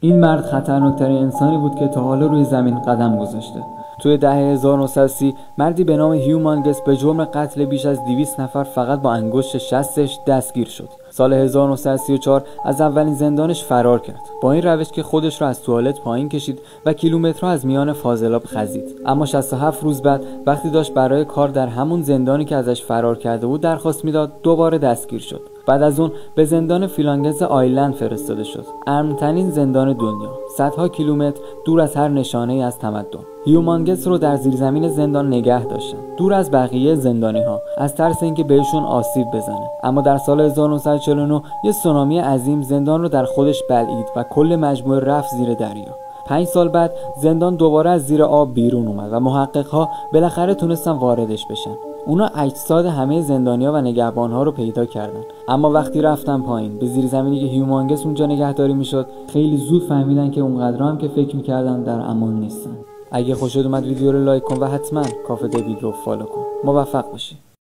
این مرد خطرناکترین انسانی بود که تا حالا روی زمین قدم گذاشته. توی دهه 1930 مردی به نام هیومانگس به جرم قتل بیش از 200 نفر فقط با انگشت شستش دستگیر شد. سال 1934 از اولین زندانش فرار کرد. با این روش که خودش را از توالت پایین کشید و کیلومترها از میان فاضلاب خزید. اما 67 روز بعد وقتی داشت برای کار در همون زندانی که ازش فرار کرده بود درخواست میداد، دوباره دستگیر شد. بعد از اون به زندان فیلانگز آیلند فرستاده شد، امن‌ترین زندان دنیا، صدها کیلومتر دور از هر نشانه‌ای از تمدن. هیومانگس رو در زیرزمین زندان نگه داشتن، دور از بقیه زندانی‌ها، از ترس اینکه بهشون آسیب بزنه. اما در سال 1949 یه سونامی عظیم زندان رو در خودش بلعید و کل مجموعه رفت زیر دریا. 5 سال بعد زندان دوباره از زیر آب بیرون اومد و محقق‌ها بالاخره تونستن واردش بشن. اونا اجساد همه زندانی‌ها و نگهبان‌ها رو پیدا کردن، اما وقتی رفتن پایین به زیرزمینی که هیومانگس اونجا نگهداری میشد، خیلی زود فهمیدن که اونقدر هم که فکر می‌کردن در امان نیستن. اگه خوشت اومد ویدیو رو لایک کن و حتما کافه دیوید رو فالو کن. موفق باشی.